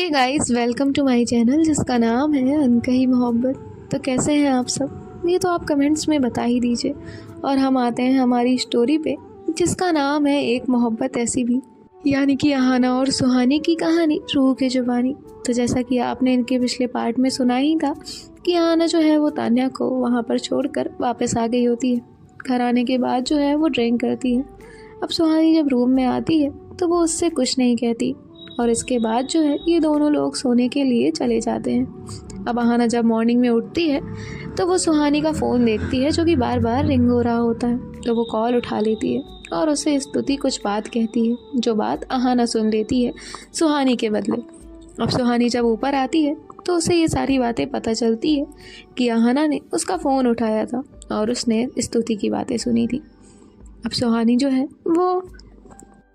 Hey guys, welcome to my channel जिसका नाम है अनकही मोहब्बत। तो कैसे हैं आप सब? ये तो आप कमेंट्स में बता ही दीजिए। और हम आते हैं हमारी स्टोरी पे जिसका नाम है एक मोहब्बत ऐसी भी, यानी कि अहाना और सुहानी की कहानी रूह की जुबानी। तो जैसा कि आपने इनके पिछले पार्ट में सुना ही था कि अहाना जो है वो तान्या को वहाँ पर छोड़कर वापस आ गई होती है। घर आने के बाद जो है वो ड्रिंक करती है। अब सुहानी जब रूम में आती है तो वो उससे कुछ नहीं कहती और इसके बाद जो है ये दोनों लोग सोने के लिए चले जाते हैं। अब अहाना जब मॉर्निंग में उठती है तो वो सुहानी का फ़ोन देखती है जो कि बार बार रिंग हो रहा होता है। तो वो कॉल उठा लेती है और उसे स्तुति कुछ बात कहती है जो बात अहाना सुन लेती है सुहानी के बदले। अब सुहानी जब ऊपर आती है तो उसे ये सारी बातें पता चलती है कि अहाना ने उसका फ़ोन उठाया था और उसने स्तुति की बातें सुनी थी। अब सुहानी जो है वो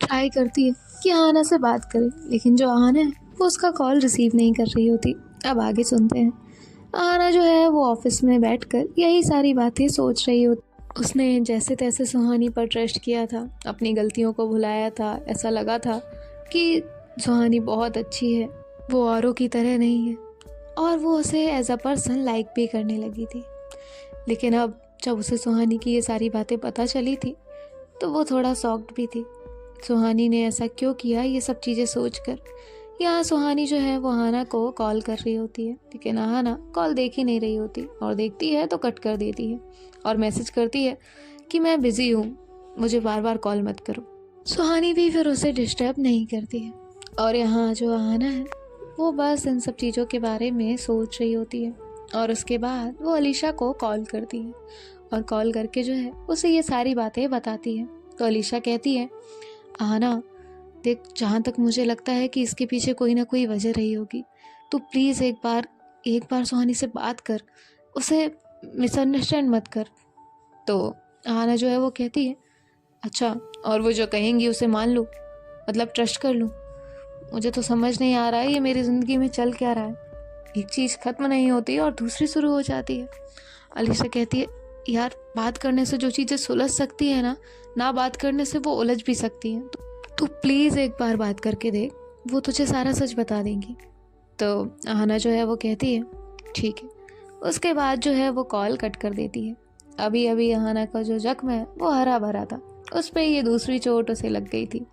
ट्राई करती है कि अहाना से बात करे, लेकिन जो अहाना है वो उसका कॉल रिसीव नहीं कर रही होती। अब आगे सुनते हैं। अहाना जो है वो ऑफिस में बैठकर यही सारी बातें सोच रही होती। उसने जैसे तैसे सुहानी पर ट्रस्ट किया था, अपनी गलतियों को भुलाया था। ऐसा लगा था कि सुहानी बहुत अच्छी है, वो औरों की तरह नहीं है और वो उसे एज अ पर्सन लाइक भी करने लगी थी। लेकिन अब जब उसे सुहानी की ये सारी बातें पता चली थी तो वो थोड़ा शॉक्ड भी थी। सुहानी ने ऐसा क्यों किया, ये सब चीज़ें सोचकर यहाँ सुहानी जो है वो अहाना को कॉल कर रही होती है, लेकिन अहाना कॉल देख ही नहीं रही होती और देखती है तो कट कर देती है और मैसेज करती है कि मैं बिज़ी हूँ, मुझे बार बार कॉल मत करो। सुहानी भी फिर उसे डिस्टर्ब नहीं करती है और यहाँ जो अहाना है वो बस इन सब चीज़ों के बारे में सोच रही होती है। और उसके बाद वो अलीशा को कॉल करती है और कॉल करके जो है उसे ये सारी बातें बताती है। तो अलीशा कहती है, अहाना देख, जहाँ तक मुझे लगता है कि इसके पीछे कोई ना कोई वजह रही होगी। तो प्लीज़ एक बार सुहानी से बात कर, उसे मिसअंडरस्टैंड मत कर। तो अहाना जो है वो कहती है, अच्छा, और वो जो कहेंगी उसे मान लूँ, मतलब ट्रस्ट कर लूँ? मुझे तो समझ नहीं आ रहा है ये मेरी ज़िंदगी में चल क्या रहा है। एक चीज़ ख़त्म नहीं होती और दूसरी शुरू हो जाती है। अलीशा कहती है, यार, बात करने से जो चीज़ें सुलझ सकती है ना बात करने से वो उलझ भी सकती हैं। तो प्लीज़ एक बार बात करके देख, वो तुझे सारा सच बता देंगी। तो अहाना जो है वो कहती है, ठीक है। उसके बाद जो है वो कॉल कट कर देती है। अभी अभी अहाना का जो जख्म है वो हरा भरा था, उस पर ये दूसरी चोट उसे लग गई थी।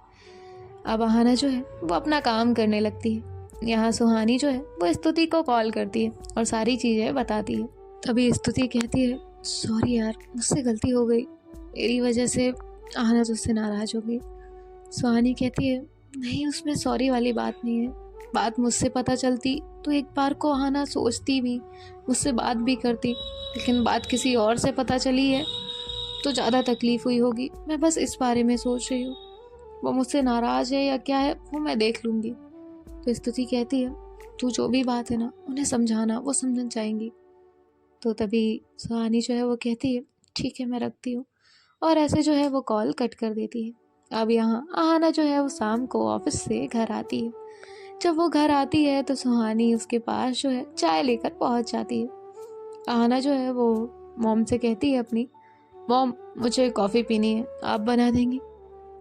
अब अहाना जो है वो अपना काम करने लगती है। यहाँ सुहानी जो है वो स्तुति को कॉल करती है और सारी चीज़ें बताती है। तभी स्तुति कहती है, सॉरी यार, मुझसे गलती हो गई, मेरी वजह से अहाना तुझसे नाराज़ हो गई। सुहानी कहती है, नहीं, उसमें सॉरी वाली बात नहीं है। बात मुझसे पता चलती तो एक बार को अहाना सोचती भी, मुझसे बात भी करती, लेकिन बात किसी और से पता चली है तो ज़्यादा तकलीफ़ हुई होगी। मैं बस इस बारे में सोच रही हूँ, वो मुझसे नाराज़ है या क्या है वो मैं देख लूँगी। तो स्तुति कहती है, तू जो भी बात है ना उन्हें समझाना, वो समझ जाएंगी। तो तभी सुहानी जो है वो कहती है, ठीक है, मैं रखती हूँ। और ऐसे जो है वो कॉल कट कर देती है। अब यहाँ अहाना जो है वो शाम को ऑफिस से घर आती है। जब वो घर आती है तो सुहानी उसके पास जो है चाय लेकर पहुँच जाती है। अहाना जो है वो मॉम से कहती है अपनी, मॉम, मुझे कॉफ़ी पीनी है, आप बना देंगी?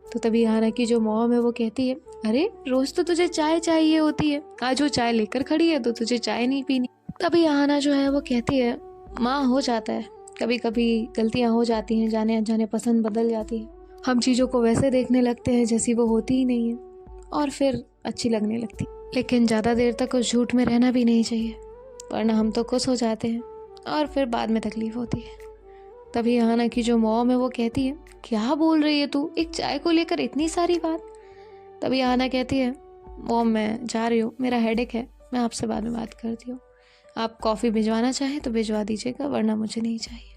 तो तभी अहाना की जो मॉम है वो कहती है, अरे रोज़ तो तुझे चाय चाहिए होती है, आज वो चाय लेकर खड़ी है तो तुझे चाय नहीं पीनी? तभी अहाना जो है वो कहती है, माँ, हो जाता है, कभी कभी गलतियाँ हो जाती हैं, जाने अनजाने पसंद बदल जाती है, हम चीज़ों को वैसे देखने लगते हैं जैसी वो होती ही नहीं है और फिर अच्छी लगने लगती। लेकिन ज़्यादा देर तक उस झूठ में रहना भी नहीं चाहिए, वरना हम तो खुश हो जाते हैं और फिर बाद में तकलीफ़ होती है। तभी अहाना की जो मॉम है वो कहती है, क्या बोल रही है तू, एक चाय को लेकर इतनी सारी बात? तभी अहाना कहती है, मॉम, मैं जा रही हूँ, मेरा हेडेक है, मैं आपसे बाद में बात करती हूँ। आप कॉफ़ी भिजवाना चाहें तो भिजवा दीजिएगा, वरना मुझे नहीं चाहिए।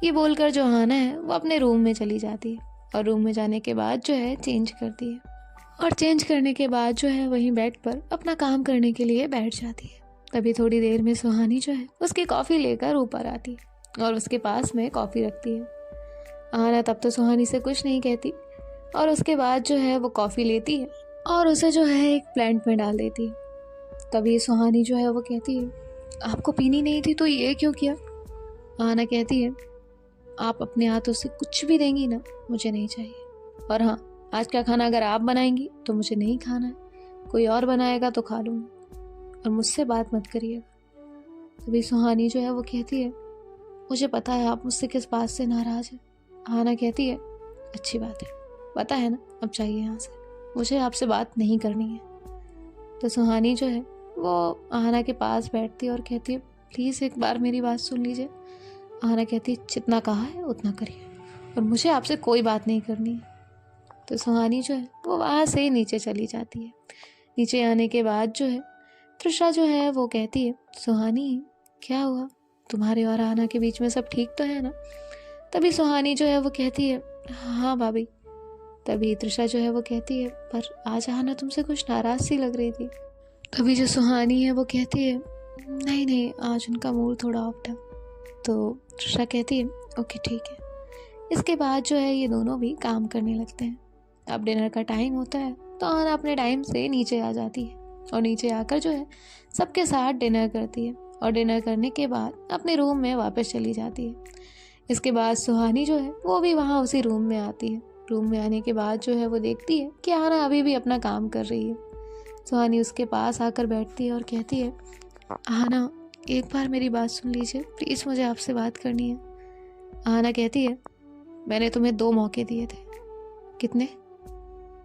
ये बोलकर जो अहाना है वो अपने रूम में चली जाती है और रूम में जाने के बाद जो है चेंज करती है और चेंज करने के बाद जो है वहीं बेड पर अपना काम करने के लिए बैठ जाती है। तभी थोड़ी देर में सुहानी जो है उसकी कॉफ़ी लेकर ऊपर आती है और उसके पास में कॉफ़ी रखती है। अहाना तब तो सुहानी से कुछ नहीं कहती और उसके बाद जो है वो कॉफ़ी लेती है और उसे जो है एक प्लांट में डाल देती है। तभी सुहानी जो है वो कहती है, आपको पीनी नहीं थी तो ये क्यों किया? अहाना कहती है, आप अपने हाथों से कुछ भी देंगी ना, मुझे नहीं चाहिए। और हाँ, आज का खाना अगर आप बनाएंगी तो मुझे नहीं खाना है, कोई और बनाएगा तो खा लूँगी और मुझसे बात मत करिएगा। तभी सुहानी जो है वो कहती है, मुझे पता है आप मुझसे किस बात से नाराज़ हैं। आहाना कहती है, अच्छी बात है, पता है ना, अब चाहिए यहाँ से, मुझे आपसे बात नहीं करनी है। तो सुहानी जो है वो आहाना के पास बैठती है और कहती है, प्लीज़ एक बार मेरी बात सुन लीजिए। आहाना कहती है, जितना कहा है उतना करिए और मुझे आपसे कोई बात नहीं करनी है। तो सुहानी जो है वो वहाँ से नीचे चली जाती है। नीचे आने के बाद जो है तृषा जो है वो कहती है, सुहानी क्या हुआ, तुम्हारे और आहाना के बीच में सब ठीक तो है ना? तभी सुहानी जो है वो कहती है, हाँ भाभी। तभी तृषा जो है वो कहती है, पर आज आहाना तुमसे कुछ नाराज़ सी लग रही थी। तभी जो सुहानी है वो कहती है, नहीं नहीं, आज उनका मूड थोड़ा ऑफ था। तो तृषा कहती है, ओके ठीक है। इसके बाद जो है ये दोनों भी काम करने लगते हैं। अब डिनर का टाइम होता है तो आहाना अपने टाइम से नीचे आ जाती है और नीचे आकर जो है सबके साथ डिनर करती है और डिनर करने के बाद अपने रूम में वापस चली जाती है। इसके बाद सुहानी जो है वो भी वहाँ उसी रूम में आती है। रूम में आने के बाद जो है वो देखती है कि आहाना अभी भी अपना काम कर रही है। सुहानी उसके पास आकर बैठती है और कहती है, आहाना एक बार मेरी बात सुन लीजिए प्लीज़, मुझे आपसे बात करनी है। आहाना कहती है, मैंने तुम्हें 2 मौके दिए थे। कितने?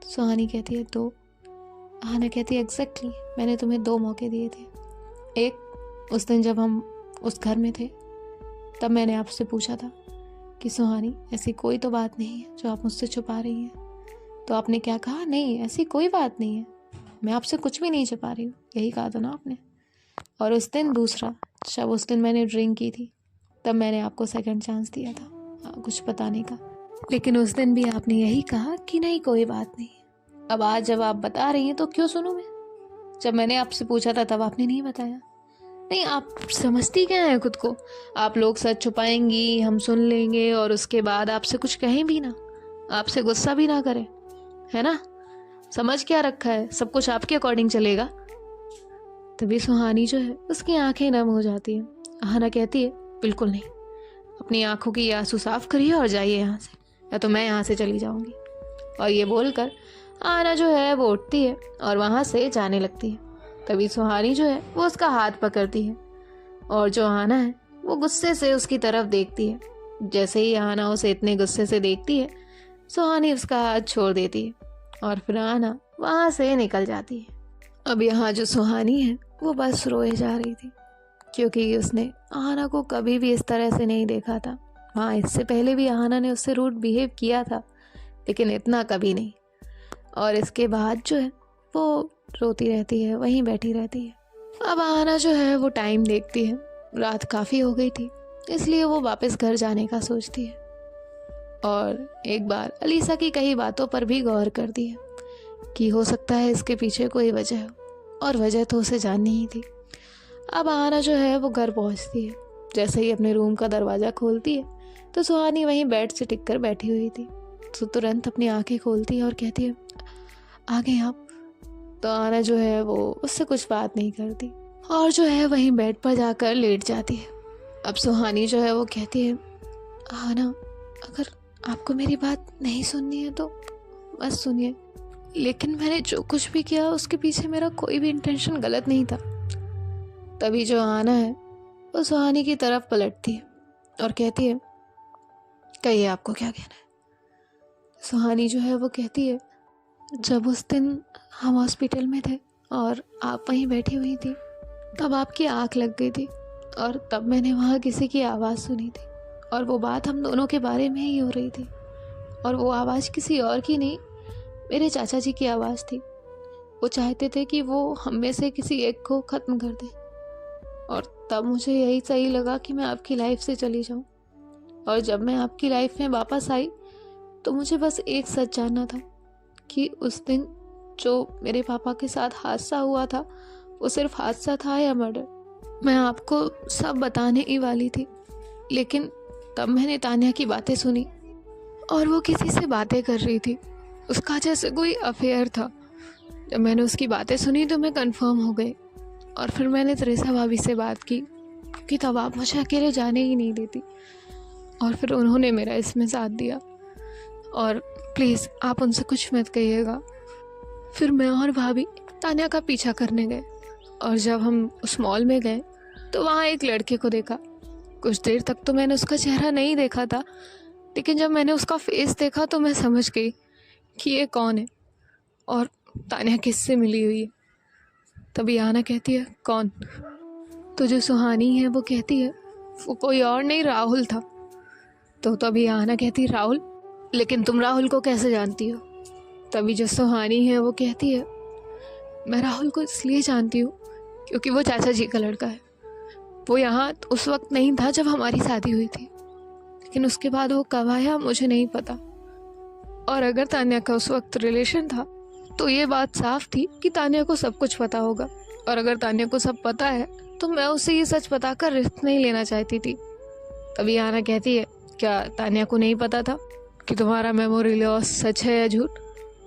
सुहानी कहती है, 2। आहाना कहती है, एग्जैक्टली, मैंने तुम्हें 2 मौके दिए थे। एक, उस दिन जब हम उस घर में थे तब मैंने आपसे पूछा था कि सुहानी ऐसी कोई तो बात नहीं है जो आप मुझसे छुपा रही हैं। तो आपने क्या कहा, नहीं ऐसी कोई बात नहीं है, मैं आपसे कुछ भी नहीं छुपा रही हूँ, यही कहा था ना आपने। और उस दिन दूसरा, जब उस दिन मैंने ड्रिंक की थी तब मैंने आपको सेकंड चांस दिया था कुछ बताने का, लेकिन उस दिन भी आपने यही कहा कि नहीं कोई बात नहीं। अब आज जब आप बता रही हैं तो क्यों सुनूं मैं? जब मैंने आपसे पूछा था तब आपने नहीं बताया। नहीं, आप समझती क्या है खुद को? आप लोग सच छुपाएंगी, हम सुन लेंगे और उसके बाद आपसे कुछ कहें भी ना, आपसे गुस्सा भी ना करें, है ना? समझ क्या रखा है, सब कुछ आपके अकॉर्डिंग चलेगा। तभी सुहानी जो है उसकी आंखें नम हो जाती है। आहाना कहती है, बिल्कुल नहीं, अपनी आंखों की आंसू साफ करिए और जाइए यहाँ से, या तो मैं यहाँ से चली जाऊंगी। और ये बोलकर आहाना जो है वो उठती है और वहाँ से जाने लगती है। तभी सुहानी जो है वो उसका हाथ पकड़ती है और जो आहाना है वो गुस्से से उसकी तरफ देखती है। जैसे ही आहाना उसे इतने गुस्से से देखती है, सुहानी उसका हाथ छोड़ देती है और फिर आहाना वहाँ से निकल जाती है। अब यहाँ जो सुहानी है वो बस रोए जा रही थी, क्योंकि उसने आहाना को कभी भी इस तरह से नहीं देखा था। हाँ, इससे पहले भी आहाना ने उससे रूड बिहेव किया था, लेकिन इतना कभी नहीं। और इसके बाद जो है वो रोती रहती है, वहीं बैठी रहती है। अब आहाना जो है वो टाइम देखती है, रात काफ़ी हो गई थी, इसलिए वो वापस घर जाने का सोचती है और एक बार अलीसा की कई बातों पर भी गौर करती है कि हो सकता है इसके पीछे कोई वजह हो, और वजह तो उसे जाननी ही थी। अब आहाना जो है वो घर पहुंचती है। जैसे ही अपने रूम का दरवाज़ा खोलती है तो सुहानी वहीं बेड से टिक कर बैठी हुई थी। तो तुरंत अपनी आंखें खोलती है और कहती है, आ गए आप? तो आहाना जो है वो उससे कुछ बात नहीं करती और जो है वहीं बेड पर जाकर लेट जाती है। अब सुहानी जो है वो कहती है, आहाना अगर आपको मेरी बात नहीं सुननी है तो बस सुनिए, लेकिन मैंने जो कुछ भी किया उसके पीछे मेरा कोई भी इंटेंशन गलत नहीं था। तभी जो आहाना है वो सुहानी की तरफ पलटती है और कहती है, कहिए आपको क्या कहना है। सुहानी जो है वो कहती है, जब उस दिन हम हॉस्पिटल में थे और आप वहीं बैठी हुई थी तब आपकी आँख लग गई थी और तब मैंने वहाँ किसी की आवाज़ सुनी थी और वो बात हम दोनों के बारे में ही हो रही थी और वो आवाज़ किसी और की नहीं, मेरे चाचा जी की आवाज़ थी। वो चाहते थे कि वो हम में से किसी एक को ख़त्म कर दें और तब मुझे यही सही लगा कि मैं आपकी लाइफ से चली जाऊं। और जब मैं आपकी लाइफ में वापस आई तो मुझे बस एक सच जानना था कि उस दिन जो मेरे पापा के साथ हादसा हुआ था वो सिर्फ हादसा था या मर्डर। मैं आपको सब बताने ही वाली थी, लेकिन तब मैंने तान्या की बातें सुनी और वो किसी से बातें कर रही थी, उसका जैसे कोई अफेयर था। जब मैंने उसकी बातें सुनी तो मैं कंफर्म हो गई और फिर मैंने त्रिशा भाभी से बात की, क्योंकि तब आप मुझे अकेले जाने ही नहीं देती और फिर उन्होंने मेरा इसमें साथ दिया। और प्लीज़ आप उनसे कुछ मत कहिएगा। फिर मैं और भाभी तान्या का पीछा करने गए। और जब हम उस मॉल में गए तो वहाँ एक लड़के को देखा। कुछ देर तक तो मैंने उसका चेहरा नहीं देखा था, लेकिन जब मैंने उसका फेस देखा तो मैं समझ गई कि ये कौन है और तान्या किससे मिली हुई है। तभी आना कहती है, कौन? तो जो सुहानी है वो कहती है वो कोई और नहीं, राहुल था। तो तभी आना कहती है, राहुल? लेकिन तुम राहुल को कैसे जानती हो? तभी जो सुहानी है वो कहती है, मैं राहुल को इसलिए जानती हूँ क्योंकि वो चाचा जी का लड़का है। वो यहाँ उस वक्त नहीं था जब हमारी शादी हुई थी, लेकिन उसके बाद वो कब आया मुझे नहीं पता। और अगर तान्या का उस वक्त रिलेशन था तो ये बात साफ थी कि तान्या को सब कुछ पता होगा। और अगर तान्या को सब पता है तो मैं उससे ये सच बताकर रिस्क नहीं लेना चाहती थी। तभी आना कहती है, क्या तान्या को नहीं पता था कि तुम्हारा मेमोरी लॉस सच है या झूठ?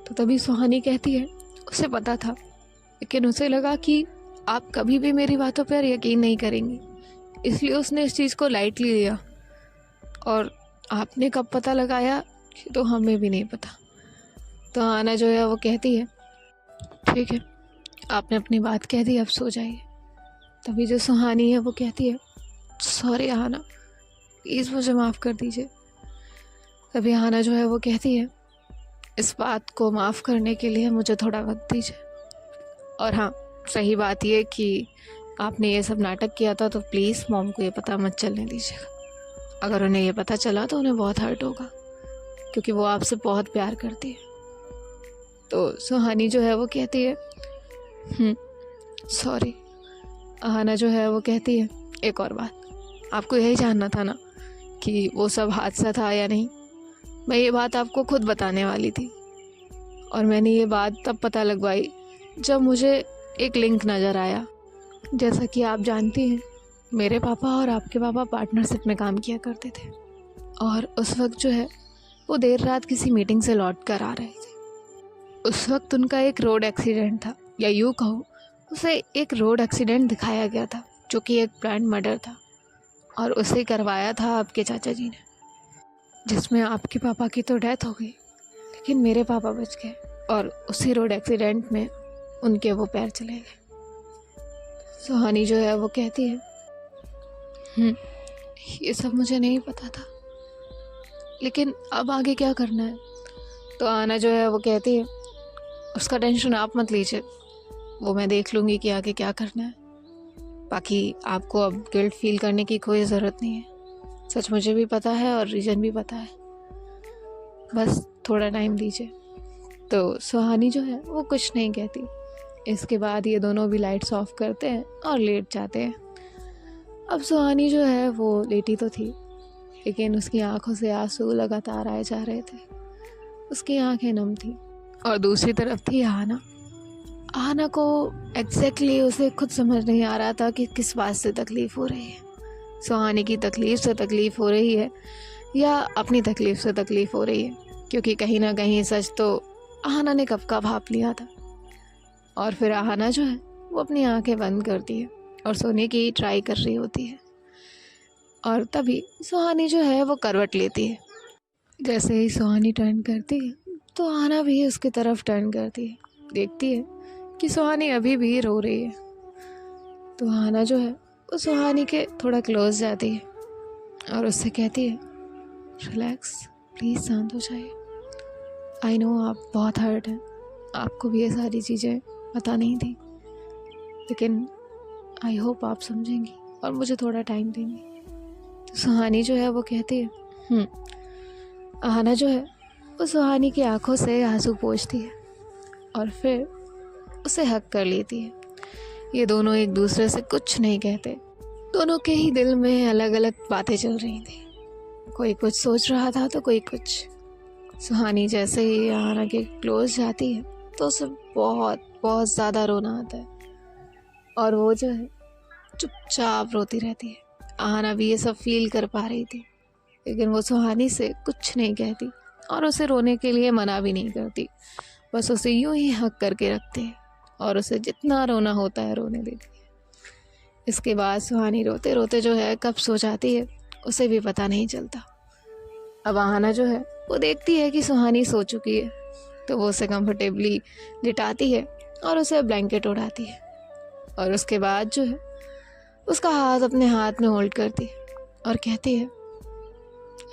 तो तभी सुहानी कहती है, उसे पता था, लेकिन उसे लगा कि आप कभी भी मेरी बातों पर यकीन नहीं करेंगी, इसलिए उसने इस चीज़ को लाइटली लिया। और आपने कब पता लगाया ये तो हमें भी नहीं पता। तो आना जो है वो कहती है, ठीक है, आपने अपनी बात कह दी, अब सो जाइए। तभी जो सुहानी है वो कहती है, सॉरी आना, प्लीज़ मुझे माफ़ कर दीजिए। तभी आना जो है वो कहती है, इस बात को माफ़ करने के लिए मुझे थोड़ा वक्त दीजिए। और हाँ, सही बात ये कि आपने ये सब नाटक किया था तो प्लीज़ मॉम को ये पता मत चलने दीजिएगा। अगर उन्हें ये पता चला तो उन्हें बहुत हर्ट होगा, क्योंकि वो आपसे बहुत प्यार करती है। तो सुहानी जो है वो कहती है, सॉरी। आना जो है वो कहती है, एक और बात, आपको यही जानना था ना कि वो सब हादसा था या नहीं? मैं ये बात आपको खुद बताने वाली थी, और मैंने ये बात तब पता लगवाई जब मुझे एक लिंक नज़र आया। जैसा कि आप जानती हैं, मेरे पापा और आपके पापा पार्टनरशिप में काम किया करते थे, और उस वक्त जो है वो देर रात किसी मीटिंग से लौट कर आ रहे थे। उस वक्त उनका एक रोड एक्सीडेंट था, या यूँ कहो उसे एक रोड एक्सीडेंट दिखाया गया था, जो कि एक प्लान्ड मर्डर था, और उसे करवाया था आपके चाचा जी ने, जिसमें आपके पापा की तो डेथ हो गई, लेकिन मेरे पापा बच गए। और उसी रोड एक्सीडेंट में उनके वो पैर चले गए। सुहानी जो है वो कहती है, ये सब मुझे नहीं पता था, लेकिन अब आगे क्या करना है? तो आना जो है वो कहती है, उसका टेंशन आप मत लीजिए, वो मैं देख लूँगी कि आगे क्या करना है। बाकी आपको अब गिल्ट फील करने की कोई ज़रूरत नहीं है। सच मुझे भी पता है और रीज़न भी पता है, बस थोड़ा टाइम दीजिए। तो सुहानी जो है वो कुछ नहीं कहती। इसके बाद ये दोनों भी लाइट्स ऑफ करते हैं और लेट जाते हैं। अब सुहानी जो है वो लेटी तो थी, लेकिन उसकी आंखों से आंसू लगातार आए जा रहे थे। उसकी आंखें नम थी। और दूसरी तरफ थी आना। आना को एग्जैक्टली उसे खुद समझ नहीं आ रहा था कि किस बात से तकलीफ़ हो रही है। सुहानी की तकलीफ़ से तकलीफ़ हो रही है या अपनी तकलीफ़ से तकलीफ़ हो रही है, क्योंकि कहीं ना कहीं सच तो आना ने कब का भाप लिया था। और फिर आना जो है वो अपनी आंखें बंद करती है और सोने की ट्राई कर रही होती है। और तभी सुहानी जो है वो करवट लेती है। जैसे ही सुहानी टर्न करती है तो आना भी उसकी तरफ टर्न करती है, देखती है कि सुहानी अभी भी रो रही है। तो आना जो है वो सुहानी के थोड़ा क्लोज जाती है और उससे कहती है, रिलैक्स, प्लीज़ शांत हो जाइए। आई नो आप बहुत हर्ट हैं, आपको भी ये सारी चीज़ें पता नहीं थी, लेकिन आई होप आप समझेंगी और मुझे थोड़ा टाइम देंगी। तो सुहानी जो है वो कहती है, आना जो है वो सुहानी की आंखों से आंसू पोंछती है और फिर उसे हक कर लेती है। ये दोनों एक दूसरे से कुछ नहीं कहते। दोनों के ही दिल में अलग अलग बातें चल रही थी। कोई कुछ सोच रहा था तो कोई कुछ। सुहानी जैसे ही आना के क्लोज जाती है तो उसे बहुत बहुत ज़्यादा रोना आता है और वो जो है चुपचाप रोती रहती है। आना भी ये सब फील कर पा रही थी, लेकिन वो सुहानी से कुछ नहीं कहती और उसे रोने के लिए मना भी नहीं करती। बस उसे यूं ही हक करके रखती है और उसे जितना रोना होता है रोने देती है। इसके बाद सुहानी रोते रोते जो है कब सो जाती है उसे भी पता नहीं चलता। अब आना जो है वो देखती है कि सुहानी सो चुकी है, तो वो उसे कंफर्टेबली लिटाती है और उसे ब्लैंकेट उड़ाती है और उसके बाद जो है उसका हाथ अपने हाथ में होल्ड करती है और कहती है,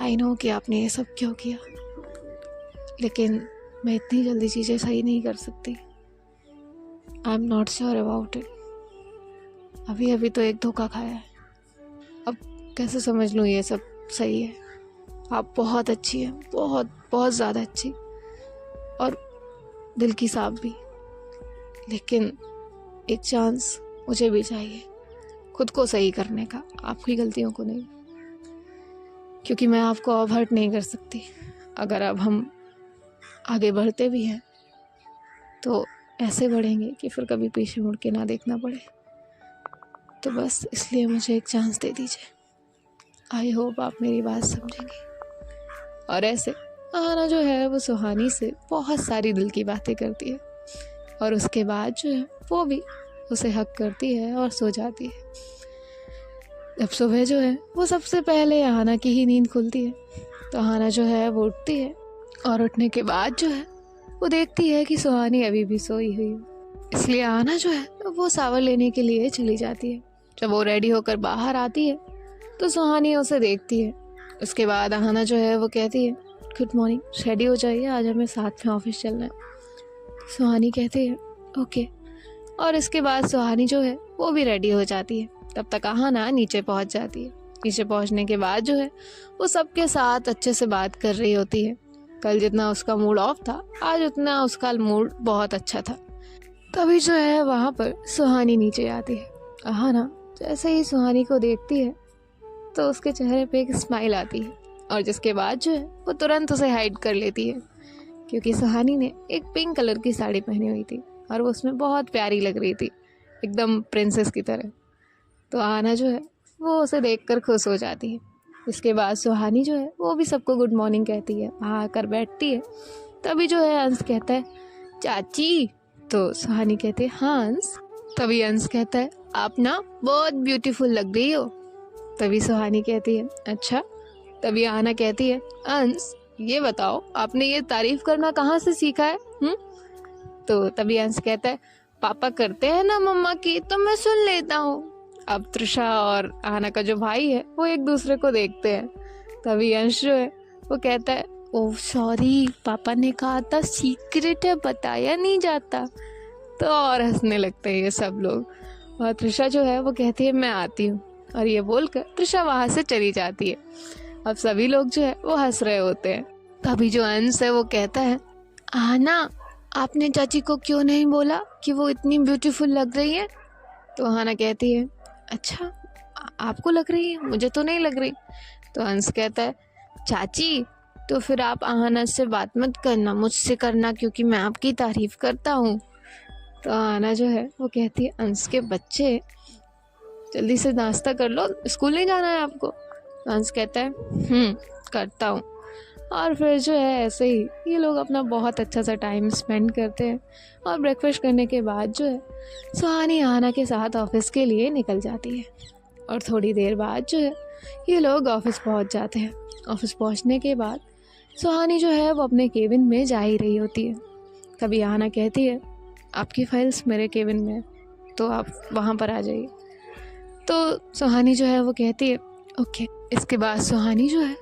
आई नो कि आपने ये सब क्यों किया, लेकिन मैं इतनी जल्दी चीज़ें सही नहीं कर सकती। I am not sure about it. अभी अभी तो एक धोखा खाया है, अब कैसे समझ लूँ ये सब सही है। आप बहुत अच्छी हैं, बहुत बहुत ज़्यादा अच्छी, और दिल की साफ भी, लेकिन एक चांस मुझे भी चाहिए खुद को सही करने का, आपकी गलतियों को नहीं, क्योंकि मैं आपको अब हर्ट नहीं कर सकती। अगर अब हम आगे बढ़ते भी हैं तो ऐसे बढ़ेंगे कि फिर कभी पीछे मुड़ के ना देखना पड़े। तो बस इसलिए मुझे एक चांस दे दीजिए। आई होप आप मेरी बात समझेंगे। और ऐसे आना जो है वो सुहानी से बहुत सारी दिल की बातें करती है और उसके बाद जो है वो भी उसे हक करती है और सो जाती है। जब सुबह जो है वो सबसे पहले आना की ही नींद खुलती है तो आना जो है वो उठती है और उठने के बाद जो है वो देखती है कि सुहानी अभी भी सोई हुई है। इसलिए आना जो है वो शावर लेने के लिए चली जाती है। जब वो रेडी होकर बाहर आती है तो सुहानी उसे देखती है। उसके बाद आना जो है वो कहती है, गुड मॉर्निंग, रेडी हो जाइए, आज हमें साथ में ऑफिस चलना है। सुहानी कहती है ओके, और इसके बाद सुहानी जो है वो भी रेडी हो जाती है। तब तक आना नीचे पहुंच जाती है। नीचे पहुंचने के बाद जो है वो सबके साथ अच्छे से बात कर रही होती है। कल जितना उसका मूड ऑफ था, आज उतना उसका मूड बहुत अच्छा था। तभी जो है वहाँ पर सुहानी नीचे आती है। आना जैसे ही सुहानी को देखती है तो उसके चेहरे पे एक स्माइल आती है और जिसके बाद जो है वो तुरंत उसे हाइड कर लेती है, क्योंकि सुहानी ने एक पिंक कलर की साड़ी पहनी हुई थी और वो उसमें बहुत प्यारी लग रही थी, एकदम प्रिंसेस की तरह। तो आना जो है वो उसे देखकर खुश हो जाती है। इसके बाद सुहानी जो है वो भी सबको गुड मॉर्निंग कहती है, वहाँ आकर बैठती है। तभी जो है अंश कहता है, चाची। तो सुहानी कहती है, हाँ अंश। तभी अंश कहता है, आप ना बहुत ब्यूटीफुल लग रही हो। तभी सुहानी कहती है, अच्छा। तभी आना कहती है, अंश ये बताओ आपने ये तारीफ करना कहाँ से सीखा है? तो तभी अंश कहता है, पापा करते हैं ना मम्मा की, तो मैं सुन लेता हूँ। अब तृषा और आना का जो भाई है वो एक दूसरे को देखते हैं। तभी अंश जो है वो कहता है, ओह सॉरी, पापा ने कहा था सीक्रेट है, बताया नहीं जाता। तो और हंसने लगते हैं ये सब लोग। और तृषा जो है वो कहती है, मैं आती हूँ, और ये बोलकर तृषा वहाँ से चली जाती है। अब सभी लोग जो है वो हंस रहे होते हैं। तभी जो अंश है वो कहता है, आना आपने चाची को क्यों नहीं बोला कि वो इतनी ब्यूटीफुल लग रही है? तो आना कहती है, अच्छा आपको लग रही है, मुझे तो नहीं लग रही। तो अंश कहता है, चाची तो फिर आप आना से बात मत करना, मुझसे करना, क्योंकि मैं आपकी तारीफ करता हूँ। तो आना जो है वो कहती है, अंश के बच्चे जल्दी से नाश्ता कर लो, स्कूल नहीं जाना है आपको? तो अंश कहता है करता हूँ। और फिर जो है ऐसे ही ये लोग अपना बहुत अच्छा सा टाइम स्पेंड करते हैं। और ब्रेकफास्ट करने के बाद जो है सुहानी आना के साथ ऑफिस के लिए निकल जाती है। और थोड़ी देर बाद जो है ये लोग ऑफिस पहुंच जाते हैं। ऑफिस पहुंचने के बाद सुहानी जो है वो अपने केबिन में जा ही रही होती है। तभी आना कहती है, आपकी फाइल्स मेरे केबिन में है, तो आप वहाँ पर आ जाइए। तो सुहानी जो है वो कहती है, ओके। इसके बाद सुहानी जो है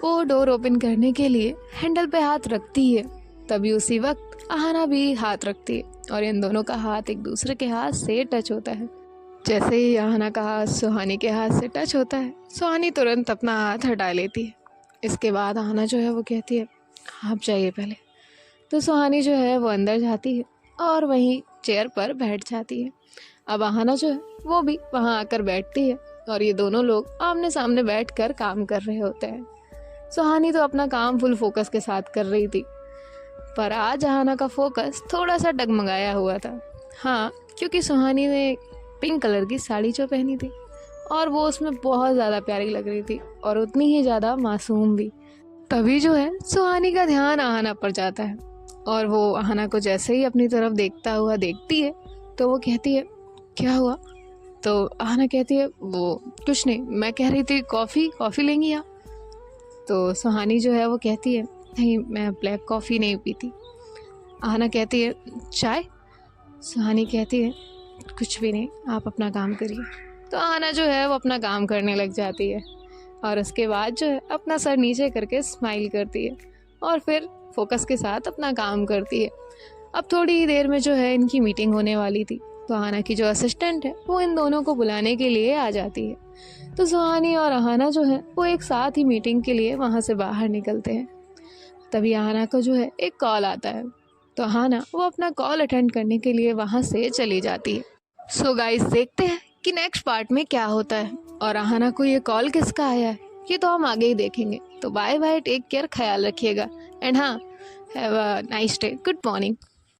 वो डोर ओपन करने के लिए हैंडल पे हाथ रखती है। तभी उसी वक्त आना भी हाथ रखती है और इन दोनों का हाथ एक दूसरे के हाथ से टच होता है। जैसे ही आना का हाथ सुहानी के हाथ से टच होता है, सुहानी तुरंत अपना हाथ हटा लेती है। इसके बाद आना जो है वो कहती है, आप जाइए पहले। तो सुहानी जो है वो अंदर जाती है और वहीं चेयर पर बैठ जाती है। अब आना जो है वो भी वहाँ आकर बैठती है और ये दोनों लोग आमने सामने बैठकर काम कर रहे होते हैं। सुहानी तो अपना काम फुल फोकस के साथ कर रही थी, पर आज आना का फोकस थोड़ा सा डगमगाया हुआ था। हाँ, क्योंकि सुहानी ने पिंक कलर की साड़ी जो पहनी थी और वो उसमें बहुत ज़्यादा प्यारी लग रही थी और उतनी ही ज़्यादा मासूम भी। तभी जो है सुहानी का ध्यान आना पर जाता है और वो आना को जैसे ही अपनी तरफ देखता हुआ देखती है तो वो कहती है, क्या हुआ? तो आना कहती है, वो कुछ नहीं, मैं कह रही थी कॉफ़ी लेंगी आप? तो सुहानी जो है वो कहती है, नहीं मैं ब्लैक कॉफ़ी नहीं पीती। आना कहती है, चाय? सुहानी कहती है कुछ भी नहीं, आप अपना काम करिए। तो आना जो है वो अपना काम करने लग जाती है और उसके बाद जो है अपना सर नीचे करके स्माइल करती है और फिर फोकस के साथ अपना काम करती है। अब थोड़ी ही देर में जो है इनकी मीटिंग होने वाली थी, तो आहाना की जो असिस्टेंट है वो इन दोनों को बुलाने के लिए आ जाती है। तो सुहानी और आहाना जो है वो एक साथ ही मीटिंग के लिए वहाँ से बाहर निकलते हैं। तभी आहाना को जो है एक कॉल आता है, तो आहाना वो अपना कॉल अटेंड करने के लिए वहाँ से चली जाती है। सो गाइस, देखते हैं कि नेक्स्ट पार्ट में क्या होता है और आहाना को ये कॉल किसका आया है, ये तो हम आगे ही देखेंगे। तो बाय बाय, टेक केयर, ख्याल रखिएगा एंड हाँ, have a nice day, good morning.